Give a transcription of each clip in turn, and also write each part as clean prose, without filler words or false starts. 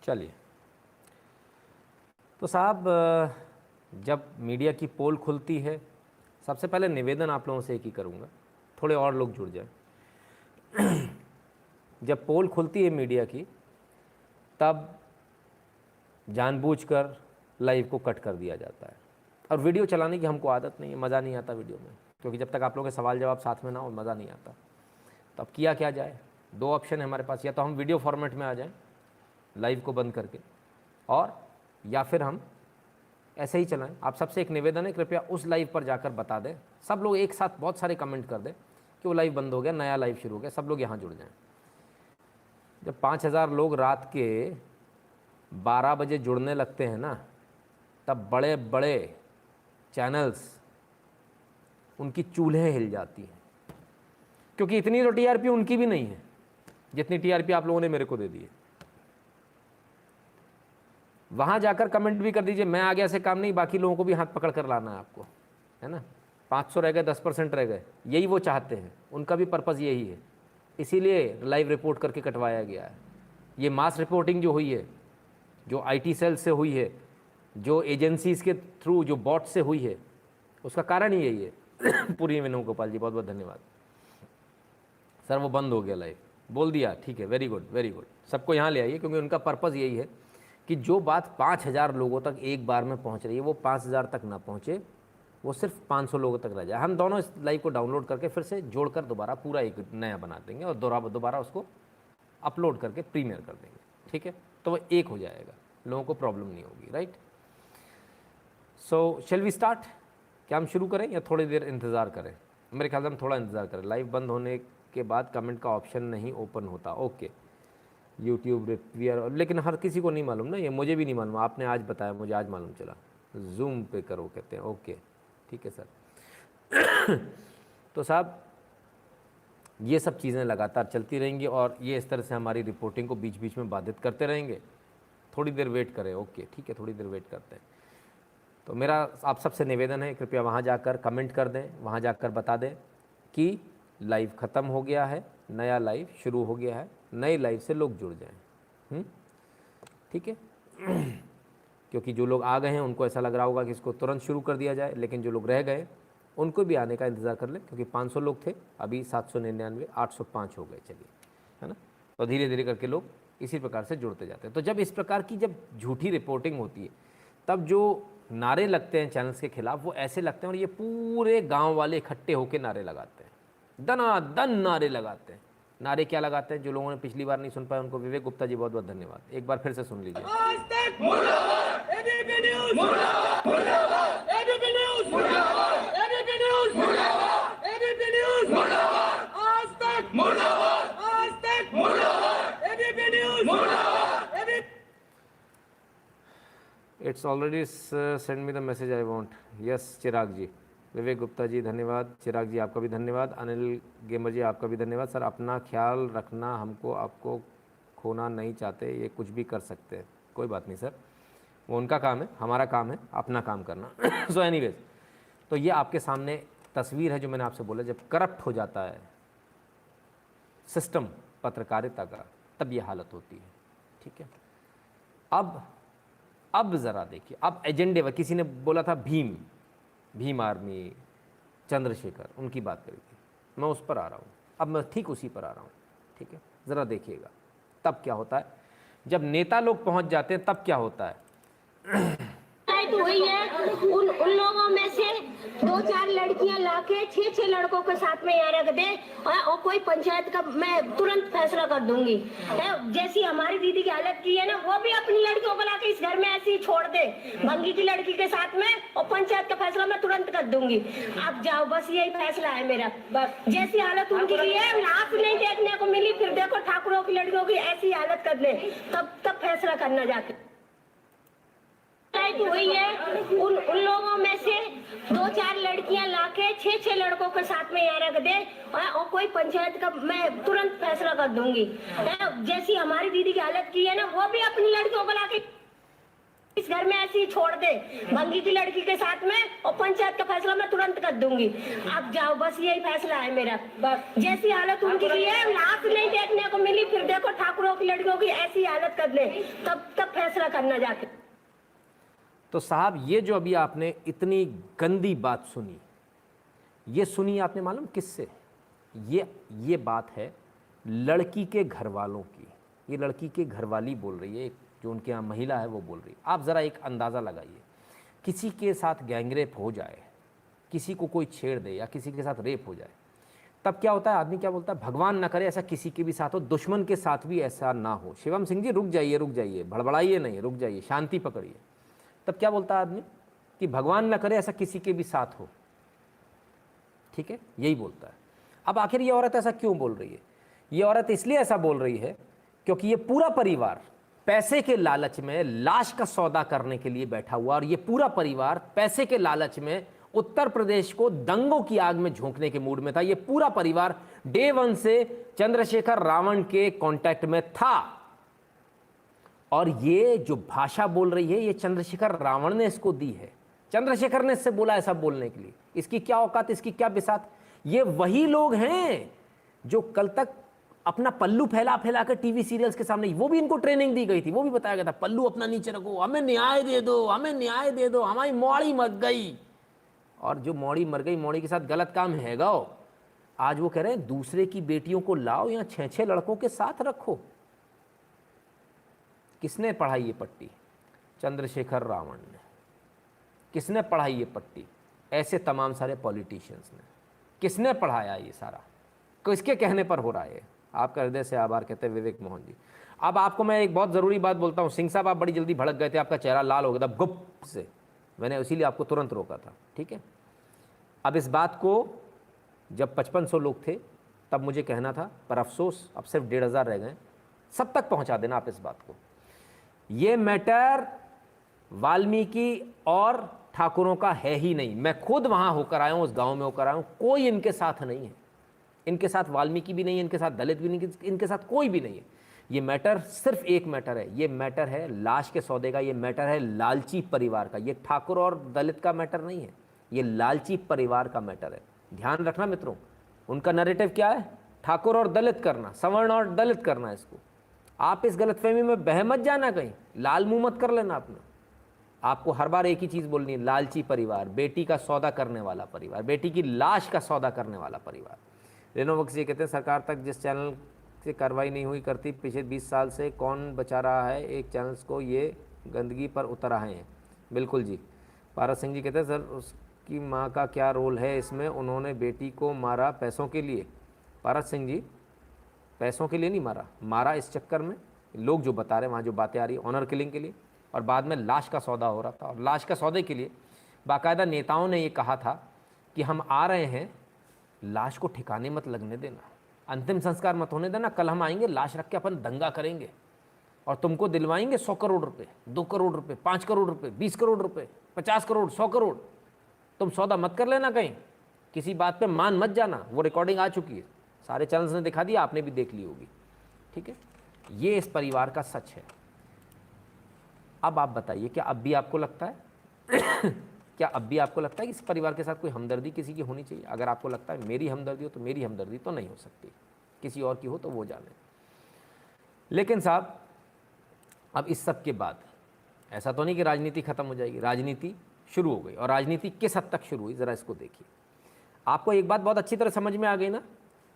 चलिए, तो साहब जब मीडिया की पोल खुलती है, सबसे पहले निवेदन आप लोगों से एक ही करूँगा, थोड़े और लोग जुड़ जाएं। जब पोल खुलती है मीडिया की, तब जानबूझकर लाइव को कट कर दिया जाता है। और वीडियो चलाने की हमको आदत नहीं है, मज़ा नहीं आता वीडियो में, क्योंकि जब तक आप लोगों के सवाल जवाब साथ में ना हो मज़ा नहीं आता। तो अब किया क्या जाए? दो ऑप्शन है हमारे पास, या तो हम वीडियो फॉर्मेट में आ जाएं लाइव को बंद करके, और या फिर हम ऐसे ही चलाएं। आप सबसे एक निवेदन है, कृपया उस लाइव पर जाकर बता दें, सब लोग एक साथ बहुत सारे कमेंट कर दें कि वो लाइव बंद हो गया, नया लाइव शुरू हो गया, सब लोग यहाँ जुड़ जाएं। जब 5000 लोग रात के 12 बजे जुड़ने लगते हैं ना, तब बड़े बड़े चैनल्स, उनकी चूल्हे हिल जाती हैं, क्योंकि इतनी तो टीआरपी उनकी भी नहीं है जितनी टीआरपी आप लोगों ने मेरे को दे दी है। वहाँ जाकर कमेंट भी कर दीजिए, मैं आ गया से काम नहीं, बाकी लोगों को भी हाथ पकड़ कर लाना है आपको, है ना। 500 रह गए, 10% रह गए, यही वो चाहते हैं, उनका भी पर्पज़ यही है, इसीलिए लाइव रिपोर्ट करके कटवाया गया है। ये मास रिपोर्टिंग जो हुई है, जो आईटी सेल से हुई है, जो एजेंसीज़ के थ्रू, जो बॉट से हुई है, उसका कारण ही यही है। पूरी वेणुगोपाल जी बहुत बहुत धन्यवाद। सर वो बंद हो गया लाइव, बोल दिया, ठीक है, वेरी गुड वेरी गुड, सबको यहाँ ले आइए, क्योंकि उनका पर्पज़ यही है कि जो बात 5000 लोगों तक एक बार में पहुँच रही है, वो 5000 तक ना पहुँचे, वो सिर्फ 500 लोगों तक रह जाए। हम दोनों इस लाइव को डाउनलोड करके फिर से जोड़कर दोबारा पूरा एक नया बना देंगे और दोबारा उसको अपलोड करके प्रीमियर कर देंगे, ठीक है। तो वो एक हो जाएगा, लोगों को प्रॉब्लम नहीं होगी, right. So shall we start? क्या हम शुरू करें या थोड़ी देर इंतज़ार करें? मेरे ख्याल से हम थोड़ा इंतज़ार करें। लाइव बंद होने के बाद कमेंट का ऑप्शन नहीं ओपन होता, ओके। यूट्यूब रिव्यूअर, लेकिन हर किसी को नहीं मालूम ना, ये मुझे भी नहीं मालूम, आपने आज बताया, मुझे आज मालूम चला। जूम पे करो कहते हैं, ओके ठीक है सर। तो साहब ये सब चीज़ें लगातार चलती रहेंगी और ये इस तरह से हमारी रिपोर्टिंग को बीच बीच में बाधित करते रहेंगे। थोड़ी देर वेट करें, ओके ठीक है, थोड़ी देर वेट करते हैं। तो मेरा आप सबसे निवेदन है, कृपया वहाँ जाकर कमेंट कर दें, वहाँ जाकर बता दें कि लाइव ख़त्म हो गया है, नया लाइव शुरू हो गया है, नए लाइव से लोग जुड़ जाएं, ठीक है। क्योंकि जो लोग आ गए हैं उनको ऐसा लग रहा होगा कि इसको तुरंत शुरू कर दिया जाए, लेकिन जो लोग रह गए उनको भी आने का इंतज़ार कर लें, क्योंकि 500 लोग थे, अभी 799, 805 हो गए, चलिए, है ना। तो धीरे धीरे करके लोग इसी प्रकार से जुड़ते जाते हैं। तो जब इस प्रकार की जब झूठी रिपोर्टिंग होती है, तब जो नारे लगते हैं चैनल्स के खिलाफ, वो ऐसे लगते हैं, और ये पूरे गांव वाले इकट्ठे होकर नारे लगाते हैं, दनादन नारे लगाते हैं। नारे क्या लगाते हैं? जो लोगों ने पिछली बार नहीं सुन पाए उनको विवेक गुप्ता जी बहुत बहुत धन्यवाद, एक बार फिर से सुन लीजिए। आज तक मुर्दाबाद, एबीपी न्यूज़ मुर्दाबाद, मुर्दाबाद, एबीपी न्यूज़ मुर्दाबाद, एबीपी न्यूज़ मुर्दाबाद, एबीपी न्यूज़ मुर्दाबाद, आज तक मुर्दाबाद, आज तक मुर्दाबाद, एबीपी न्यूज़ मुर्दाबाद, ABP. It's already send me the message I want, yes Chirag ji, Vivek Gupta ji धन्यवाद, चिराग जी आपका भी धन्यवाद, अनिल गेमर जी आपका भी धन्यवाद। सर अपना ख्याल रखना, हमको आपको खोना नहीं चाहते, ये कुछ भी कर सकते हैं, कोई बात नहीं सर, वो उनका काम है, हमारा काम है अपना काम करना। सो एनीवेज, तो ये आपके सामने तस्वीर है जो मैंने आपसे बोला, जब करप्ट हो जाता है सिस्टम पत्रकारिता का, तब ये हालत होती है, ठीक है। अब ज़रा देखिए, अब एजेंडे पर किसी ने बोला था भीम आर्मी, चंद्रशेखर, उनकी बात करी थी, मैं उस पर आ रहा हूँ, अब मैं ठीक उसी पर आ रहा हूँ, ठीक है। ज़रा देखिएगा तब क्या होता है, जब नेता लोग पहुँच जाते हैं तब क्या होता है। हुई है उन लोगों में से 2-4 लड़कियां लाके 6-6 लड़कों के साथ में यहाँ रख दे और कोई पंचायत का मैं तुरंत फैसला कर दूंगी। जैसी हमारी दीदी की हालत की है ना, वो भी अपनी लड़कियों को लाके इस घर में ऐसे ही छोड़ दे भंगी की लड़की के साथ में, और पंचायत का फैसला मैं तुरंत कर दूंगी। आप जाओ, बस यही फैसला है मेरा। बस जैसी हालत उनकी की है, आप नहीं देखने को मिली, फिर देखो ठाकुरों की लड़कियों की ऐसी हालत कर ले, तब फैसला करना जाके। हुई है उन लोगों में से 2-4 लड़कियां लाके 6-6 लड़कों के साथ में यहाँ रख दे और कोई पंचायत का मैं तुरंत फैसला कर दूंगी। जैसी हमारी दीदी की हालत की है ना, वो भी अपनी लड़कियों को लाके इस घर में ऐसे ही छोड़ दे भंगी की लड़की के साथ में, और पंचायत का फैसला मैं तुरंत कर दूंगी। अब जाओ, बस यही फैसला है मेरा। जैसी हालत उनकी की है, लाश नहीं देखने को मिली, फिर देखो ठाकुरों की लड़कियों की ऐसी हालत कर दे, तब फैसला करना जाके। तो साहब ये जो अभी आपने इतनी गंदी बात सुनी, ये सुनी आपने मालूम किससे? ये बात है लड़की के घर वालों की। ये लड़की के घरवाली बोल रही है, जो उनके यहाँ महिला है वो बोल रही है। आप ज़रा एक अंदाज़ा लगाइए, किसी के साथ गैंगरेप हो जाए, किसी को कोई छेड़ दे या किसी के साथ रेप हो जाए, तब क्या होता है? आदमी क्या बोलता है? भगवान ना करे ऐसा किसी के भी साथ हो, दुश्मन के साथ भी ऐसा ना हो। शिवम सिंह जी रुक जाइए, भड़बड़ाइए नहीं, रुक जाइए, शांति पकड़िए। तब क्या बोलता है आदमी कि भगवान ना करे ऐसा किसी के भी साथ हो, ठीक है, यही बोलता है। अब आखिर ये औरत ऐसा क्यों बोल रही है? ये औरत इसलिए ऐसा बोल रही है क्योंकि ये पूरा परिवार पैसे के लालच में लाश का सौदा करने के लिए बैठा हुआ, और ये पूरा परिवार पैसे के लालच में उत्तर प्रदेश को दंगों की आग में झोंकने के मूड में था। ये पूरा परिवार डे 1 से चंद्रशेखर रावण के कांटेक्ट में था, और ये जो भाषा बोल रही है ये चंद्रशेखर रावण ने इसको दी है। चंद्रशेखर ने इससे बोला ऐसा बोलने के लिए। इसकी क्या औकात, इसकी क्या बिसात? ये वही लोग हैं जो कल तक अपना पल्लू फैला फैला कर टीवी सीरियल्स के सामने, वो भी इनको ट्रेनिंग दी गई थी, वो भी बताया गया था पल्लू अपना नीचे रखो, हमें न्याय दे दो, हमें न्याय दे दो, हमारी मौड़ी मर गई। और जो मौड़ी मर गई, मौड़ी के साथ गलत काम है गाओ। आज वो कह रहे हैं दूसरे की बेटियों को लाओ, यहाँ 6-6 लड़कों के साथ रखो। किसने पढ़ाई ये पट्टी? चंद्रशेखर रावण ने। किसने पढ़ाई ये पट्टी? ऐसे तमाम सारे पॉलिटिशियंस ने। किसने पढ़ाया ये सारा? किसके कहने पर हो रहा है? आपका हृदय से आभार कहते हैं विवेक मोहन जी। अब आपको मैं एक बहुत ज़रूरी बात बोलता हूँ। सिंह साहब आप बड़ी जल्दी भड़क गए थे, आपका चेहरा लाल हो गया था गुप से, मैंने इसीलिए आपको तुरंत रोका था, ठीक है। अब इस बात को जब 5500 लोग थे तब मुझे कहना था, पर अफसोस अब सिर्फ 1500 रह गए। सब तक पहुँचा देना आप इस बात को। ये मैटर वाल्मीकि और ठाकुरों का है ही नहीं। मैं खुद वहाँ होकर आया हूँ, उस गाँव में होकर आया हूँ, कोई इनके साथ नहीं है। इनके साथ वाल्मीकि भी नहीं है, इनके साथ दलित भी नहीं, इनके साथ कोई भी नहीं है। ये मैटर सिर्फ एक मैटर है, ये मैटर है लाश के सौदे का, ये मैटर है लालची परिवार का। ये ठाकुर और दलित का मैटर नहीं है, ये लालची परिवार का मैटर है। ध्यान रखना मित्रों, उनका नैरेटिव क्या है? ठाकुर और दलित करना, सवर्ण और दलित करना। इसको आप इस गलतफहमी में बह मत जाना, कहीं लाल मुंह मत कर लेना अपना। आपको हर बार एक ही चीज़ बोलनी है, लालची परिवार, बेटी का सौदा करने वाला परिवार, बेटी की लाश का सौदा करने वाला परिवार। रेनोवक्स ये कहते हैं सरकार तक जिस चैनल से कार्रवाई नहीं हुई करती पिछले 20 साल से कौन बचा रहा है? एक चैनल्स को ये गंदगी पर उतर आए हैं। बिल्कुल जी। पारस सिंह जी कहते हैं सर उसकी माँ का क्या रोल है इसमें? उन्होंने बेटी को मारा पैसों के लिए। पारस सिंह जी पैसों के लिए नहीं मारा, मारा इस चक्कर में लोग जो बता रहे हैं, वहाँ जो बातें आ रही है ऑनर किलिंग के लिए, और बाद में लाश का सौदा हो रहा था। और लाश का सौदे के लिए बाकायदा नेताओं ने ये कहा था कि हम आ रहे हैं, लाश को ठिकाने मत लगने देना, अंतिम संस्कार मत होने देना, कल हम आएंगे लाश रख के अपन दंगा करेंगे और तुमको दिलवाएंगे 100 करोड़ रुपए, 2 करोड़ रुपए, 5 करोड़ रुपए, 20 करोड़ रुपए, 50 करोड़, 100 करोड़। तुम सौदा मत कर लेना, कहीं किसी बात पे मान मत जाना। वो रिकॉर्डिंग आ चुकी है, सारे चैनल्स ने दिखा दिया, आपने भी देख ली होगी, ठीक है। ये इस परिवार का सच है। अब आप बताइए, क्या अब भी आपको लगता है क्या अब भी आपको लगता है कि इस परिवार के साथ कोई हमदर्दी किसी की होनी चाहिए? अगर आपको लगता है मेरी हमदर्दी हो, तो मेरी हमदर्दी तो नहीं हो सकती, किसी और की हो तो वो जाने। लेकिन साहब अब इस सब के बाद ऐसा तो नहीं कि राजनीति खत्म हो जाएगी, राजनीति शुरू हो गई। और राजनीति किस हद तक शुरू हुई ज़रा इसको देखिए। आपको एक बात बहुत अच्छी तरह समझ में आ गई ना,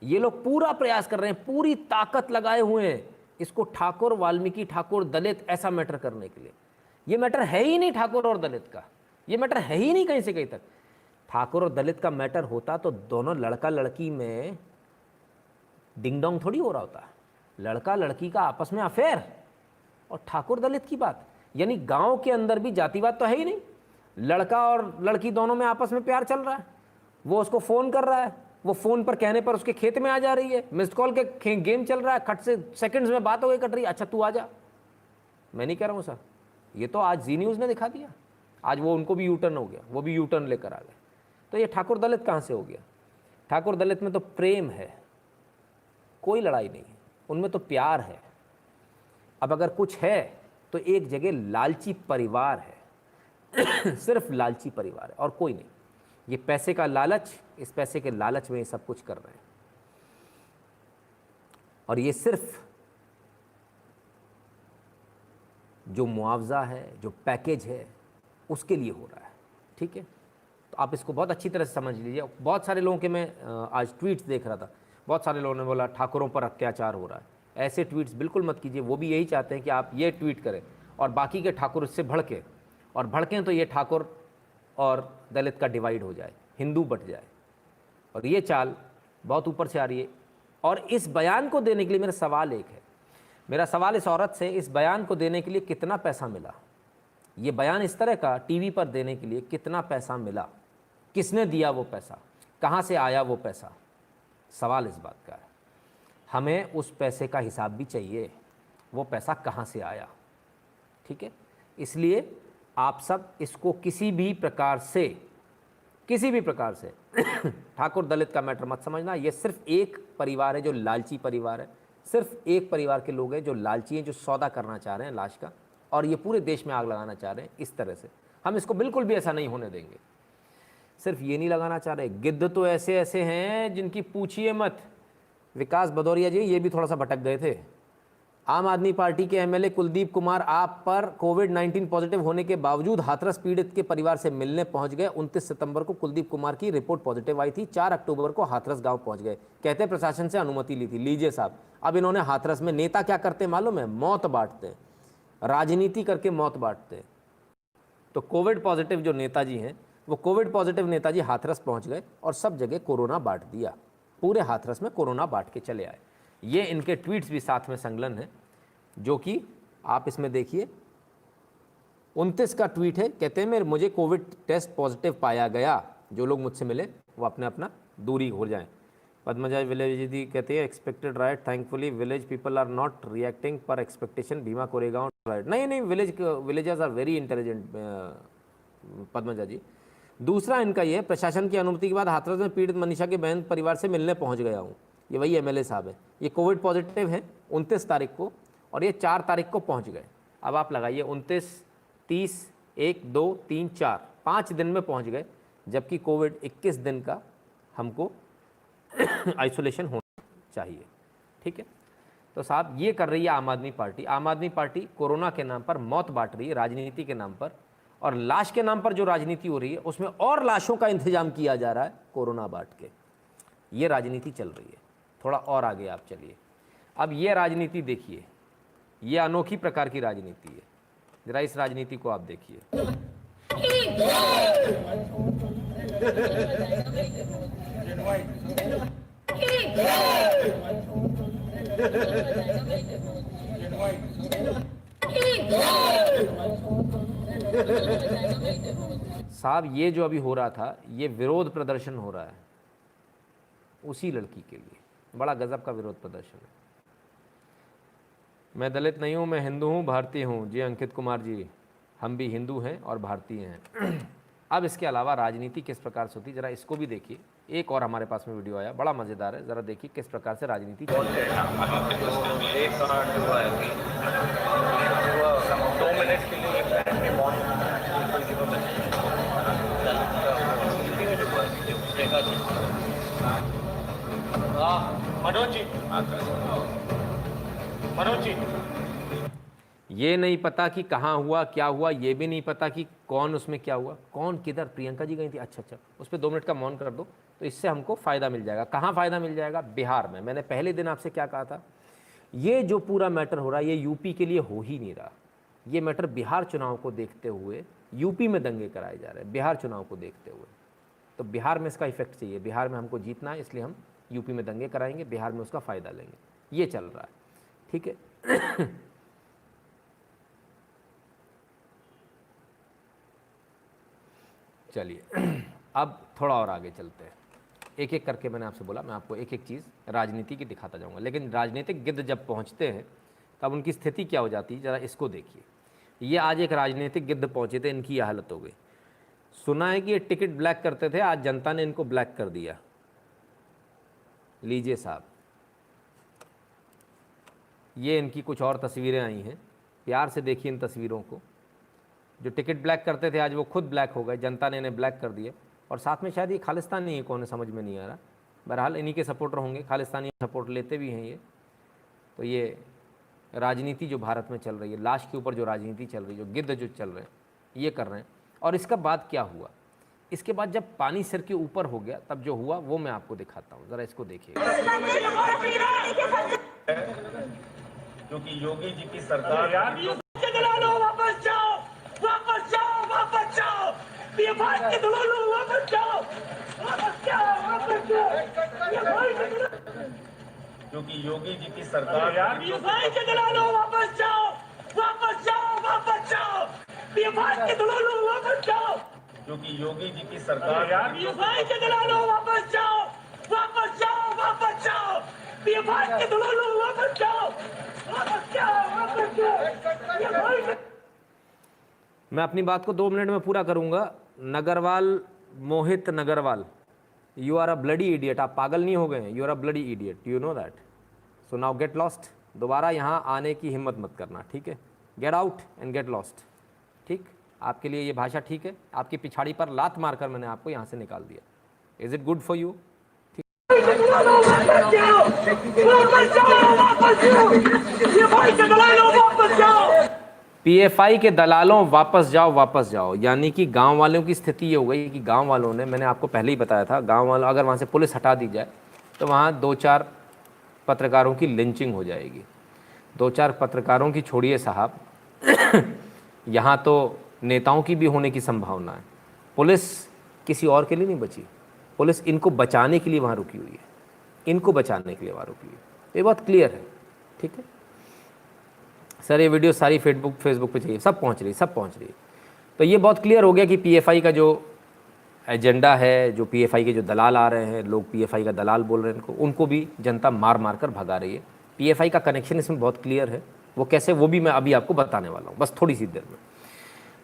ये लोग पूरा प्रयास कर रहे हैं, पूरी ताकत लगाए हुए हैं इसको ठाकुर वाल्मीकि, ठाकुर दलित ऐसा मैटर करने के लिए। ये मैटर है ही नहीं ठाकुर और दलित का, ये मैटर है ही नहीं कहीं से कहीं तक। ठाकुर और दलित का मैटर होता तो दोनों लड़का लड़की में डिंग डोंग थोड़ी हो रहा होता, लड़का लड़की का आपस में अफेयर। और ठाकुर दलित की बात, यानी गांव के अंदर भी जातिवाद तो है ही नहीं, लड़का और लड़की दोनों में आपस में प्यार चल रहा है। वो उसको फ़ोन कर रहा है, वो फ़ोन पर कहने पर उसके खेत में आ जा रही है, मिस्ड कॉल के गेम चल रहा है, खट से सेकंड्स में बात हो गई, कट रही है, अच्छा तू आ जा। मैं नहीं कह रहा हूँ सर, ये तो आज जी न्यूज़ ने दिखा दिया, आज वो उनको भी यू टर्न हो गया, वो भी यू टर्न लेकर आ गए। तो ये ठाकुर दलित कहाँ से हो गया? ठाकुर दलित में तो प्रेम है, कोई लड़ाई नहीं है, उनमें तो प्यार है। अब अगर कुछ है तो एक जगह लालची परिवार है सिर्फ लालची परिवार है और कोई नहीं। ये पैसे का लालच, इस पैसे के लालच में ये सब कुछ कर रहे हैं और ये सिर्फ जो मुआवजा है, जो पैकेज है, उसके लिए हो रहा है। ठीक है, तो आप इसको बहुत अच्छी तरह से समझ लीजिए। बहुत सारे लोगों के मैं आज ट्वीट्स देख रहा था, बहुत सारे लोगों ने बोला ठाकुरों पर अत्याचार हो रहा है। ऐसे ट्वीट्स बिल्कुल मत कीजिए। वो भी यही चाहते हैं कि आप ये ट्वीट करें और बाकी के ठाकुर इससे भड़के, और भड़कें तो ये ठाकुर और दलित का डिवाइड हो जाए, हिंदू बट जाए। और ये चाल बहुत ऊपर से आ रही है। और इस बयान को देने के लिए मेरा सवाल एक है, मेरा सवाल इस औरत से, इस बयान को देने के लिए कितना पैसा मिला? ये बयान इस तरह का टीवी पर देने के लिए कितना पैसा मिला? किसने दिया वो पैसा? कहाँ से आया वो पैसा? सवाल इस बात का है। हमें उस पैसे का हिसाब भी चाहिए, वो पैसा कहाँ से आया। ठीक है, इसलिए आप सब इसको किसी भी प्रकार से ठाकुर दलित का मैटर मत समझना। ये सिर्फ एक परिवार है जो लालची परिवार है, सिर्फ एक परिवार के लोग हैं जो लालची हैं, जो सौदा करना चाह रहे हैं लाश का, और ये पूरे देश में आग लगाना चाह रहे हैं इस तरह से। हम इसको बिल्कुल भी ऐसा नहीं होने देंगे। सिर्फ ये नहीं लगाना चाह रहे, गिद्ध तो ऐसे ऐसे हैं जिनकी पूछिए मत। विकास भदौरिया जी ये भी थोड़ा सा भटक गए थे। आम आदमी पार्टी के एमएलए कुलदीप कुमार आप पर कोविड-19 पॉजिटिव होने के बावजूद हाथरस पीड़ित के परिवार से मिलने पहुंच गए। 29 सितंबर को कुलदीप कुमार की रिपोर्ट पॉजिटिव आई थी, 4 अक्टूबर को हाथरस गांव पहुंच गए, कहते प्रशासन से अनुमति ली थी। लीजिए साहब, अब इन्होंने हाथरस में, नेता क्या करते मालूम है? मौत बांटते हैं, राजनीति करके मौत बांटते हैं। तो कोविड पॉजिटिव जो नेताजी हैं, वो कोविड पॉजिटिव नेताजी हाथरस पहुंच गए और सब जगह कोरोना बांट दिया, पूरे हाथरस में कोरोना बांट के चले आए। ये इनके ट्वीट्स भी साथ में संलग्न है, जो कि आप इसमें देखिए। 29 का ट्वीट है, कहते हैं मुझे कोविड टेस्ट पॉजिटिव पाया गया, जो लोग मुझसे मिले वो अपने अपना दूरी हो जाएं। पद्मजा विलेज जी कहते हैं expected right, thankfully village people are not reacting पर एक्सपेक्टेशन, भीमा कोरेगांव राइट। नहीं, villagers are very intelligent Padmaja ji. दूसरा इनका ये है, प्रशासन की अनुमति के बाद हाथरस में पीड़ित मनीषा के बहन परिवार से मिलने पहुंच गया हूँ। ये वही एमएलए साहब है। ये कोविड पॉजिटिव है 29 तारीख को और ये 4 तारीख को पहुंच गए। अब आप लगाइए 29, 30, 1, 2, 3, 4, 5 दिन में पहुंच गए, जबकि कोविड 21 दिन का हमको आइसोलेशन होना चाहिए। ठीक है, तो साहब ये कर रही है आम आदमी पार्टी। आम आदमी पार्टी कोरोना के नाम पर मौत बांट रही है, राजनीति के नाम पर, और लाश के नाम पर जो राजनीति हो रही है उसमें और लाशों का इंतजाम किया जा रहा है कोरोना बांट के। ये राजनीति चल रही है। थोड़ा और आगे आप चलिए। अब ये राजनीति देखिए, ये अनोखी प्रकार की राजनीति है। जरा इस राजनीति को आप देखिए। साहब ये जो अभी हो रहा था, ये विरोध प्रदर्शन हो रहा है उसी लड़की के लिए। बड़ा गजब का विरोध प्रदर्शन है। मैं दलित नहीं हूँ, मैं हिंदू हूँ, भारतीय हूँ। जी अंकित कुमार जी, हम भी हिंदू हैं और भारतीय हैं। अब इसके अलावा राजनीति किस प्रकार से होती है, ज़रा इसको भी देखिए। एक और हमारे पास में वीडियो आया, बड़ा मज़ेदार है, ज़रा देखिए किस प्रकार से राजनीति चल रही है। ये नहीं पता कि कहाँ हुआ, क्या हुआ, ये भी नहीं पता कि कौन उसमें क्या हुआ, कौन किधर। प्रियंका जी गई थी, अच्छा, उस पर 2 मिनट का मौन कर दो तो इससे हमको फ़ायदा मिल जाएगा। कहाँ फ़ायदा मिल जाएगा? बिहार में। मैंने पहले दिन आपसे क्या कहा था, ये जो पूरा मैटर हो रहा है ये यूपी के लिए हो ही नहीं रहा। ये मैटर बिहार चुनाव को देखते हुए यूपी में दंगे कराए जा रहे हैं, बिहार चुनाव को देखते हुए। तो बिहार में इसका इफेक्ट चाहिए, बिहार में हमको जीतना है, इसलिए हम यूपी में दंगे कराएंगे, बिहार में उसका फ़ायदा लेंगे। ये चल रहा है, ठीक है। चलिए अब थोड़ा और आगे चलते हैं। एक एक करके मैंने आपसे बोला, मैं आपको एक एक चीज़ राजनीति की दिखाता जाऊंगा। लेकिन राजनीतिक गिद्ध जब पहुंचते हैं तब उनकी स्थिति क्या हो जाती है, ज़रा इसको देखिए। ये आज एक राजनीतिक गिद्ध पहुंचे थे, इनकी यह हालत हो गई। सुना है कि ये टिकट ब्लैक करते थे, आज जनता ने इनको ब्लैक कर दिया। लीजिए साहब, ये इनकी कुछ और तस्वीरें आई हैं। प्यार से देखिए इन तस्वीरों को। जो टिकट ब्लैक करते थे आज वो खुद ब्लैक हो गए, जनता ने इन्हें ब्लैक कर दिए। और साथ में शायद ये खालिस्तानी है, कौन है समझ में नहीं आ रहा। बहरहाल इन्हीं के सपोर्टर होंगे, खालिस्तानी सपोर्ट लेते भी हैं ये। तो ये राजनीति जो भारत में चल रही है, लाश के ऊपर जो राजनीति चल रही है, जो गिद्ध जो चल रहे हैं, ये कर रहे हैं। और इसका बाद क्या हुआ, इसके बाद जब पानी सिर के ऊपर हो गया तब जो हुआ वो मैं आपको दिखाता हूँ, ज़रा इसको देखिए। क्योंकि योगी जी की सरकार वापस जाओ, वापस जाओ, वापस जाओ, वापस जाओ, वापस जाओ, वापस जाओ। क्योंकि योगी जी की सरकार वापस जाओ, वापस जाओ, वापस जाओ, वापस जाओ। क्योंकि योगी जी की सरकार वापस जाओ, वापस जाओ, वापस जाओ, वापस जाओ, वापस जाओ, वापस जाओ। मैं अपनी बात को 2 मिनट में पूरा करूंगा। Nagarwal, Mohit Nagarwal, you are a bloody idiot. आप पागल नहीं हो गए, you are a bloody idiot, you know that. So now get lost. दोबारा यहाँ आने की हिम्मत मत करना, ठीक है। Get out and get lost, ठीक। आपके लिए ये भाषा ठीक है? आपकी पिछाड़ी पर लात मारकर मैंने आपको यहाँ से निकाल दिया। Is it good for you? PFI के दलालों वापस जाओ, वापस जाओ। यानी कि गांव वालों की स्थिति ये हो गई कि गांव वालों ने, मैंने आपको पहले ही बताया था, गांव वालों, अगर वहाँ से पुलिस हटा दी जाए तो वहाँ 2-4 पत्रकारों की लिंचिंग हो जाएगी। 2-4 पत्रकारों की छोड़िए साहब, यहाँ तो नेताओं की भी होने की संभावना है। पुलिस किसी और के लिए नहीं बची, पुलिस इनको बचाने के लिए वहाँ रुकी हुई है, इनको बचाने के लिए वहाँ रुकी हुई है। ये बहुत क्लियर है, ठीक है सर। ये वीडियो सारी फेसबुक पे चाहिए, सब पहुँच रही है। तो ये बहुत क्लियर हो गया कि पीएफआई का जो एजेंडा है, जो पीएफआई के जो दलाल आ रहे हैं, लोग पीएफआई का दलाल बोल रहे हैं उनको भी जनता मार मार कर भगा रही है। पीएफआई का कनेक्शन इसमें बहुत क्लियर है, वो कैसे, वो भी मैं अभी आपको बताने वाला हूँ, बस थोड़ी सी देर में।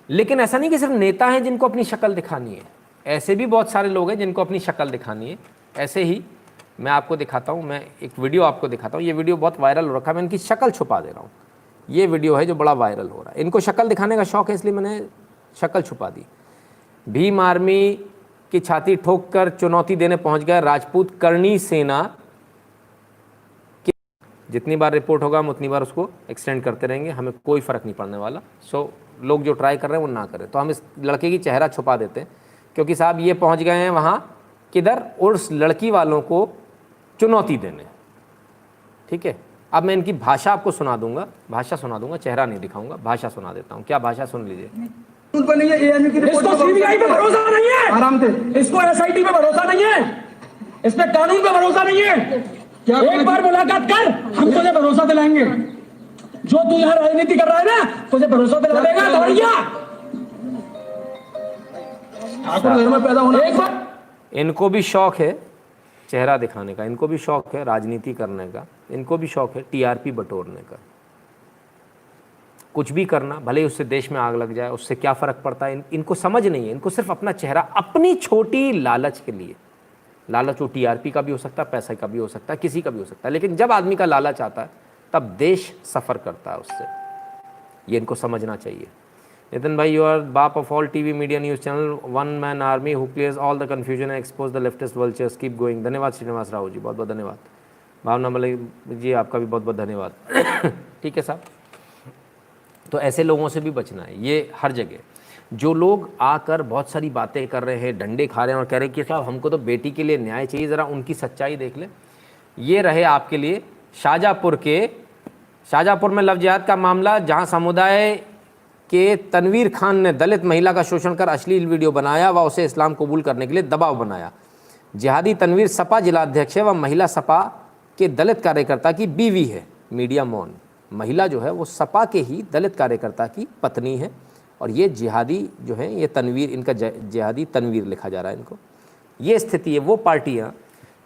लेकिन ऐसा नहीं कि सिर्फ नेता हैं जिनको अपनी शक्ल दिखानी है, ऐसे भी बहुत सारे लोग हैं जिनको अपनी शक्ल दिखानी है। ऐसे ही मैं आपको दिखाता हूँ, मैं एक वीडियो आपको दिखाता हूँ। ये वीडियो बहुत वायरल हो रखा है, मैं इनकी शक्ल छुपा दे रहा हूँ। ये वीडियो है जो बड़ा वायरल हो रहा है। इनको शक्ल दिखाने का शौक है, इसलिए मैंने शक्ल छुपा दी। भीम आर्मी की छाती ठोक कर चुनौती देने पहुंच गया राजपूत करणी सेना। जितनी बार रिपोर्ट होगा हम उतनी बार उसको एक्सटेंड करते रहेंगे, हमें कोई फ़र्क नहीं पड़ने वाला। सो लोग जो ट्राई कर रहे हैं वो ना करें। तो हम इस लड़के की चेहरा छुपा देते हैं, क्योंकि साहब ये पहुंच गए हैं वहाँ किधर, उस लड़की वालों को चुनौती देने, ठीक है। अब मैं इनकी भाषा आपको सुना दूंगा, भाषा सुना दूंगा, चेहरा नहीं दिखाऊंगा, भाषा सुना देता हूँ। क्या भाषा, सुन लीजिए। इसको सीबीआई पे भरोसा नहीं है, आराम से। इसको एसआईटी पे भरोसा नहीं है, इस पे कानून पे भरोसा नहीं है। क्या एक बार मुलाकात कर, हम तुझे भरोसा दिलाएंगे। जो तू यहाँ राजनीति कर रहा है ना, तुझे भरोसा दिला देगा। दौड़िया ठाकुर घर में पैदा होना। एक बार इनको भी शौक है चेहरा दिखाने का, इनको भी शौक है राजनीति करने का, इनको भी शौक है टीआरपी बटोरने का। कुछ भी करना, भले ही उससे देश में आग लग जाए, उससे क्या फ़र्क पड़ता है, इनको समझ नहीं है। इनको सिर्फ अपना चेहरा, अपनी छोटी लालच के लिए, लालच वो टीआरपी का भी हो सकता है, पैसे का भी हो सकता है, किसी का भी हो सकता है, लेकिन जब आदमी का लालच आता है तब देश सफ़र करता है उससे। ये इनको समझना चाहिए। नितिन भाई, यू आर बाप of all TV media news channel, one man army who clears all the confusion and expose the leftist vultures, keep going. धन्यवाद श्रीनिवास राव जी, बहुत बहुत धन्यवाद। भावना मलिक जी, आपका भी बहुत बहुत धन्यवाद। ठीक है साहब, तो ऐसे लोगों से भी बचना है। ये हर जगह जो लोग आकर बहुत सारी बातें कर रहे हैं, डंडे खा रहे हैं और कह रहे हैं कि साहब हमको तो बेटी के लिए न्याय चाहिए, ज़रा उनकी सच्चाई देख ले। ये रहे आपके लिए शाहजहाँपुर में लव जिहाद का मामला, जहां समुदाय के तनवीर खान ने दलित महिला का शोषण कर अश्लील वीडियो बनाया व उसे इस्लाम कबूल करने के लिए दबाव बनाया। जिहादी तनवीर सपा जिलाध्यक्ष है व महिला सपा के दलित कार्यकर्ता की बीवी है। मीडिया मौन। महिला जो है वो सपा के ही दलित कार्यकर्ता की पत्नी है और ये जिहादी जो है, ये तनवीर, इनका जिहादी तनवीर लिखा जा रहा है इनको। ये स्थिति है। वो पार्टियां